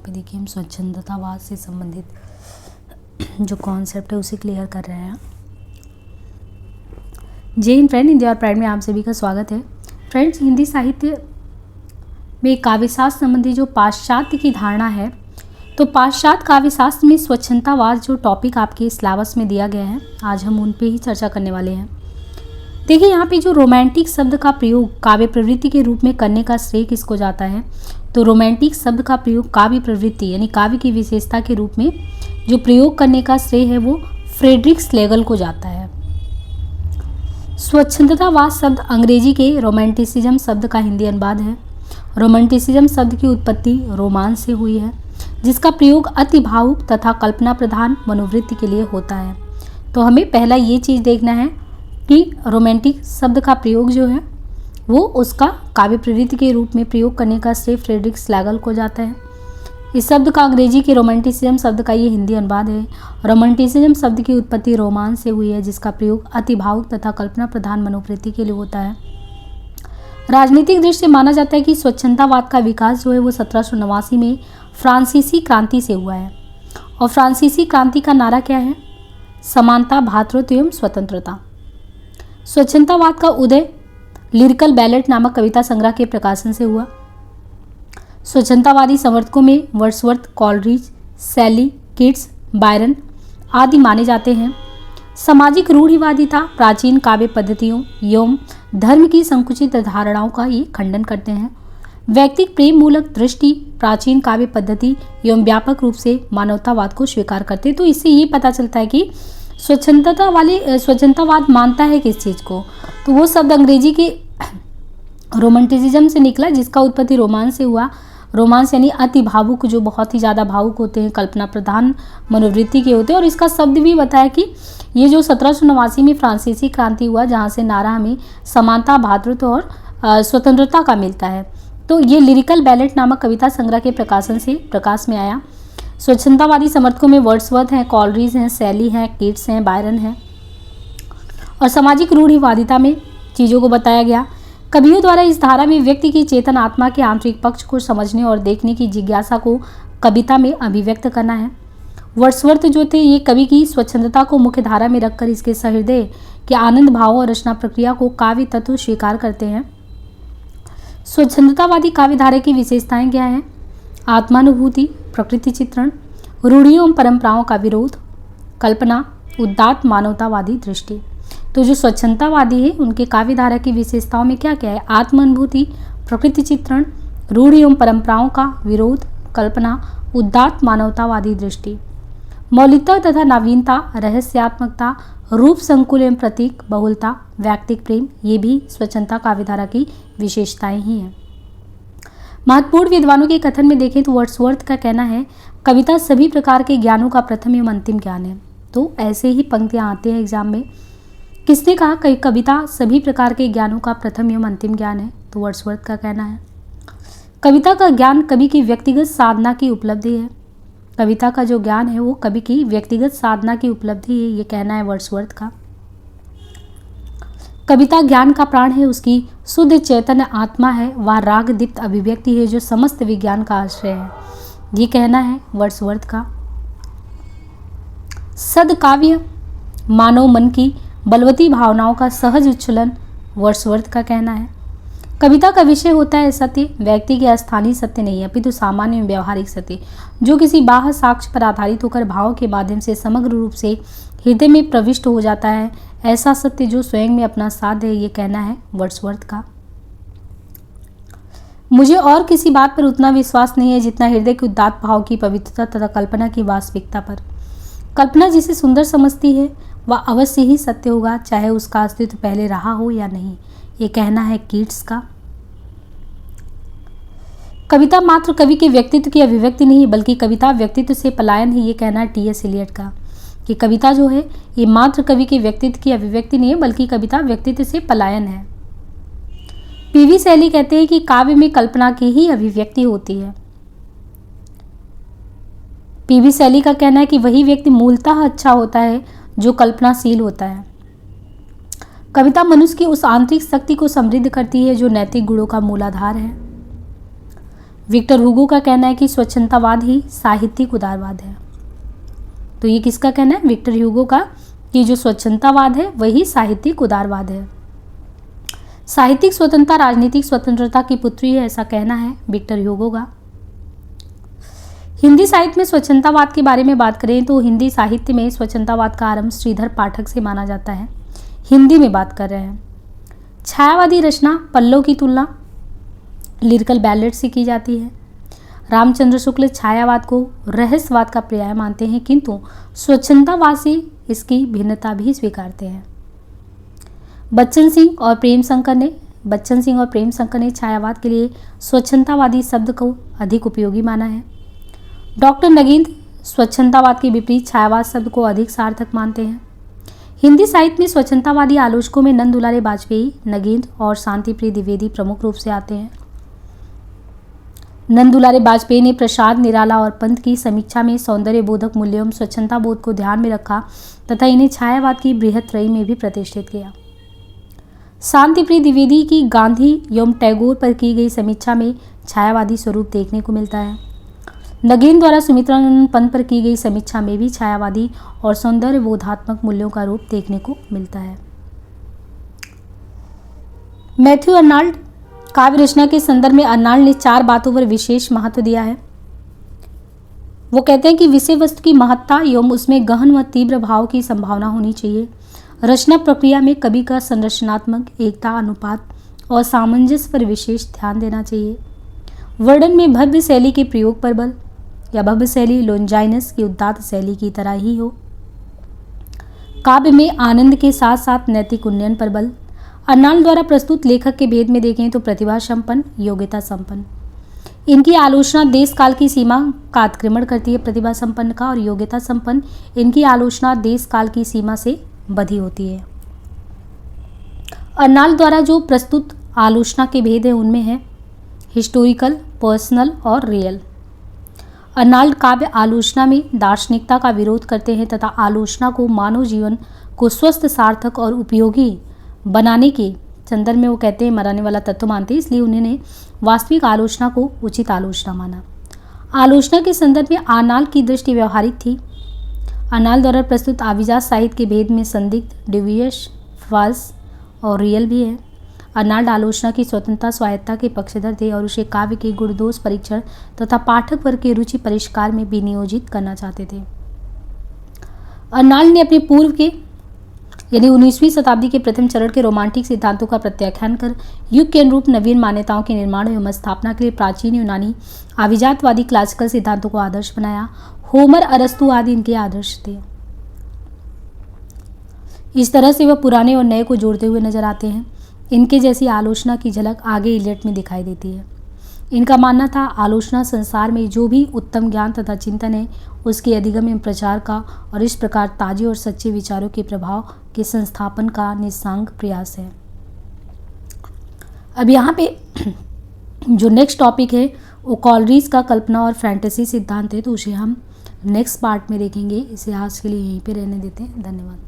पे देखिए हम स्वच्छंदतावाद से संबंधित जो कॉन्सेप्ट है उसे क्लियर कर रहे हैं। जय हिंद फ्रेंड, हिंदी और प्राइड में आप सभी का स्वागत है। फ्रेंड्स, हिंदी साहित्य में काव्यशास्त्र संबंधी जो पाश्चात्य की धारणा है, तो पाश्चात्य काव्यशास्त्र में स्वच्छंदतावाद जो टॉपिक आपके सिलेबस में दिया गया है, आज हम उन पे ही चर्चा करने वाले हैं। देखिए यहाँ पे जो रोमांटिक शब्द का प्रयोग काव्य प्रवृत्ति के रूप में करने का श्रेय किसको जाता है, तो रोमांटिक शब्द का प्रयोग काव्य प्रवृत्ति यानी काव्य की विशेषता के रूप में जो प्रयोग करने का श्रेय है वो फ्रेडरिक श्लेगल को जाता है। स्वच्छंदतावाद शब्द अंग्रेजी के रोमांटिसिज्म शब्द का हिंदी अनुवाद है। रोमांटिसिज्म शब्द की उत्पत्ति रोमांस से हुई है, जिसका प्रयोग अति भावुक तथा कल्पना प्रधान मनोवृत्ति के लिए होता है। तो हमें पहला ये चीज़ देखना है कि रोमांटिक शब्द का प्रयोग जो है वो उसका काव्य प्रवृत्ति के रूप में प्रयोग करने का श्रेय फ्रेडरिक श्लेगल को जाता है। इस शब्द का अंग्रेजी के रोमांटिसिज्म शब्द का ये हिंदी अनुवाद है। रोमांटिसिज्म शब्द की उत्पत्ति रोमांस से हुई है, जिसका प्रयोग अति भावुक तथा कल्पना प्रधान मनोवृत्ति के लिए होता है। राजनीतिक दृष्टि से माना जाता है कि स्वच्छंदतावाद का विकास जो है वो 1789 में फ्रांसीसी क्रांति से हुआ है। और फ्रांसीसी क्रांति का नारा क्या है? समानता, भ्रातृत्व एवं स्वतंत्रता। स्वच्छंदतावाद का उदय लिरिकल बैलेट नामक कविता संग्रह के प्रकाशन से हुआ। स्वच्छंदतावादी समर्थकों में वर्ड्सवर्थ, कॉलरिज, शैली, कीट्स, बायरन आदि माने जाते हैं। सामाजिक रूढ़िवादिता प्राचीन काव्य पद्धतियों एवं धर्म की संकुचित धारणाओं का ये खंडन करते हैं। व्यक्तिक प्रेम मूलक दृष्टि प्राचीन काव्य पद्धति एवं व्यापक रूप से मानवतावाद को स्वीकार करते हैं। तो इससे ये पता चलता है कि स्वच्छंदतावाद मानता है किस चीज़ को, तो वो शब्द अंग्रेजी के रोमांटिसिज्म से निकला, जिसका उत्पत्ति रोमांस से हुआ। रोमांस यानी अति भावुक, जो बहुत ही ज़्यादा भावुक होते हैं, कल्पना प्रधान मनोवृत्ति के होते हैं। और इसका शब्द भी बताया कि ये जो 1789 में फ्रांसीसी क्रांति हुआ, जहाँ से नारा हमें समानता, भ्रातृत्व और स्वतंत्रता का मिलता है। तो ये लिरिकल बैलेट नामक कविता संग्रह के प्रकाशन से प्रकाश में आया। स्वच्छंदतावादी समर्थकों में वर्ड्सवर्थ हैं, कॉलरिज हैं, शैली हैं, कीट्स हैं, बायरन हैं। और सामाजिक रूढ़िवादिता में चीज़ों को बताया गया। कवियों द्वारा इस धारा में व्यक्ति की चेतन आत्मा के आंतरिक पक्ष को समझने और देखने की जिज्ञासा को कविता में अभिव्यक्त करना है। वर्ड्सवर्थ जो थे, ये कवि की स्वच्छंदता को मुख्य धारा में रखकर इसके सहृदय के आनंद भावों और रचना प्रक्रिया को काव्य तत्व स्वीकार करते हैं। स्वच्छंदतावादी काव्य धारा की विशेषताएं क्या हैं? आत्मानुभूति, प्रकृति चित्रण, रूढ़ियों एवं परंपराओं का विरोध, कल्पना, उदात्त मानवतावादी दृष्टि। तो जो स्वच्छंदतावादी है उनके काव्य धारा की विशेषताओं में क्या क्या है? आत्मानुभूति, प्रकृति चित्रण, रूढ़ि एवं परंपराओं का विरोध, कल्पना, उदात्त मानवतावादी दृष्टि। मौलिकता तथा नवीनता, रहस्यात्मकता, रूप संकुल एवं प्रतीक बहुलता, व्यक्तिक प्रेम, ये भी स्वच्छंदता काव्य धारा की विशेषताएं ही हैं। महत्वपूर्ण विद्वानों के कथन में देखें तो वर्ड्सवर्थ का कहना है, कविता सभी प्रकार के ज्ञानों का प्रथम एवं अंतिम ज्ञान है। तो ऐसे ही पंक्तियां आते हैं एग्जाम में। किसने कहा कविता सभी प्रकार के ज्ञानों का प्रथम एवं अंतिम ज्ञान है? तो वर्ड्सवर्थ का कहना है। कविता का ज्ञान कवि की व्यक्तिगत साधना की उपलब्धि है। कविता का जो ज्ञान है वो कवि की व्यक्तिगत साधना की उपलब्धि है, ये कहना है वर्ड्सवर्थ का। कविता ज्ञान का प्राण है, उसकी शुद्ध चैतन्य आत्मा है, वह राग दीप्त अभिव्यक्ति है जो समस्त विज्ञान का आश्रय है, ये कहना है वर्ड्सवर्थ का। सदकाव्य मानव मन की बलवती भावनाओं का सहज उच्छलन, वर्ड्सवर्थ का कहना है। कविता का विषय होता है सत्य, व्यक्ति के स्थानीय सत्य नहीं अपितु सामान्य व्यावहारिक सत्य, जो किसी बाह्य साक्ष्य पर आधारित होकर भाव के माध्यम से समग्र रूप से हृदय में प्रविष्ट हो जाता है, ऐसा सत्य जो स्वयं में अपना साध्य है, ये कहना है वर्ड्सवर्थ का। मुझे और किसी बात पर उतना विश्वास नहीं है जितना हृदय के उदात्त भाव की पवित्रता तथा कल्पना की वास्तविकता पर। कल्पना जिसे सुंदर समझती है वह अवश्य ही सत्य होगा, चाहे उसका अस्तित्व पहले रहा हो या नहीं, ये कहना है कीट्स का। कविता मात्र कवि के व्यक्तित्व की अभिव्यक्ति नहीं बल्कि कविता व्यक्तित्व से पलायन है, ये कहना है टी.एस. एलियट का, कि कविता जो है ये मात्र कवि के व्यक्तित्व की अभिव्यक्ति नहीं है बल्कि कविता व्यक्तित्व से पलायन है। पी.वी. शैली कहते हैं कि काव्य में कल्पना की ही अभिव्यक्ति होती है। पी.वी. शैली का कहना है कि वही व्यक्ति मूलतः अच्छा होता है जो कल्पनाशील होता है। कविता मनुष्य की उस आंतरिक शक्ति को समृद्ध करती है जो नैतिक गुणों का मूलाधार है। विक्टर हुगो का कहना है कि स्वच्छंदतावाद ही साहित्यिक उदारवाद है। तो ये किसका कहना है? विक्टर ह्यूगो का, कि जो स्वच्छंदतावाद है वही साहित्यिक उदारवाद है। साहित्यिक स्वतंत्रता राजनीतिक स्वतंत्रता की पुत्री है, ऐसा कहना है विक्टर ह्यूगो का। हिंदी साहित्य में स्वच्छंदतावाद के बारे में बात करें तो हिंदी साहित्य में स्वच्छंदतावाद का आरंभ श्रीधर पाठक से माना जाता है। हिंदी में बात कर रहे हैं। छायावादी रचना पल्लों की तुलना लिरिकल बैलेट से की जाती है। रामचंद्र शुक्ल छायावाद को रहस्यवाद का पर्याय मानते हैं, किंतु स्वच्छंदतावाद से इसकी भिन्नता भी स्वीकारते हैं। बच्चन सिंह और प्रेम शंकर ने छायावाद के लिए स्वच्छंदतावादी शब्द को अधिक उपयोगी माना है। डॉक्टर नगेंद्र स्वच्छंदतावाद के विपरीत छायावाद शब्द को अधिक सार्थक मानते हैं। हिंदी साहित्य में स्वच्छंदतावादी आलोचकों में नंद दुलारे बाजपेयी, नगेंद्र और शांतिप्रिय द्विवेदी प्रमुख रूप से आते हैं। नंद दुलारे बाजपेयी ने प्रसाद, निराला और पंत की समीक्षा में सौंदर्य बोधक मूल्यों एवं स्वच्छंदता बोध को ध्यान में रखा तथा इन्हें छायावाद की बृहत त्रयी में भी प्रतिष्ठित किया। शांतिप्रिय द्विवेदी की गांधी एवं टैगोर पर की गई समीक्षा में छायावादी स्वरूप देखने को मिलता है। नगेंद्र द्वारा सुमित्रानंद पंत पर की गई समीक्षा में भी छायावादी और सौंदर्य बोधात्मक मूल्यों का रूप देखने को मिलता है। मैथ्यू अर्नाल्ड काव्य रचना के संदर्भ में अर्नाल्ड ने 4 बातों पर विशेष महत्व दिया है। वो कहते हैं कि विषय वस्तु की महत्ता एवं उसमें गहन व तीव्र भाव की संभावना होनी चाहिए। रचना प्रक्रिया में कवि का संरचनात्मक एकता, अनुपात और सामंजस्य पर विशेष ध्यान देना चाहिए। वर्णन में भव्य शैली के प्रयोग पर बल, या भव्य शैली लोंजाइनस की उदात्त शैली की तरह ही हो। काव्य में आनंद के साथ साथ नैतिक उन्नयन पर बल। अर्नाल्ड द्वारा प्रस्तुत लेखक के भेद में देखें तो प्रतिभा संपन्न, योग्यता संपन्न। इनकी आलोचना देश काल की सीमा का अतिक्रमण करती है। प्रतिभा संपन्न का और योग्यता संपन्न, इनकी आलोचना देश काल की सीमा से बधी होती है। अर्नाल्ड द्वारा जो प्रस्तुत आलोचना के भेद है उनमें है हिस्टोरिकल, पर्सनल और रियल। अर्नाल्ड काव्य आलोचना में दार्शनिकता का विरोध करते हैं तथा आलोचना को मानव जीवन को स्वस्थ, सार्थक और उपयोगी बनाने के संदर्भ में वो कहते हैं मराने वाला तत्व मानते हैं, इसलिए उन्होंने वास्तविक आलोचना को उचित आलोचना माना। आलोचना के संदर्भ में अर्नाल्ड की दृष्टि व्यवहारिक थी। अर्नाल्ड द्वारा प्रस्तुत अभिजात साहित्य के भेद में संदिग्ध, ड्यूबियस, फॉल्स और रियल भी है। अर्नाल्ड आलोचना की स्वतंत्रता, स्वायत्ता के पक्षधर थे और उसे काव्य के गुण दोष परीक्षण तथा पाठक वर्ग के रुचि परिष्कार में विनियोजित करना चाहते थे। अर्नाल्ड ने अपने पूर्व के यानी 19वीं शताब्दी के प्रथम चरण के रोमांटिक सिद्धांतों का प्रत्याख्यान कर युग के अनुरूप नवीन मान्यताओं के निर्माण एवं स्थापना के लिए प्राचीन यूनानी अभिजातवादी क्लासिकल सिद्धांतों को आदर्श बनाया। होमर, अरस्तु आदि इनके आदर्श थे। इस तरह से वह पुराने और नए को जोड़ते हुए नजर आते हैं। इनके जैसी आलोचना की झलक आगे इलियट में दिखाई देती है। इनका मानना था आलोचना संसार में जो भी उत्तम ज्ञान तथा चिंतन है उसके अधिगम एवं प्रचार का और इस प्रकार ताजे और सच्चे विचारों के प्रभाव के संस्थापन का निस्सांग प्रयास है। अब यहाँ पे जो नेक्स्ट टॉपिक है वो कॉलरिज का कल्पना और फैंटेसी सिद्धांत है, तो उसे हम नेक्स्ट पार्ट में देखेंगे। इसे आज के लिए यहीं पे रहने देते हैं। धन्यवाद।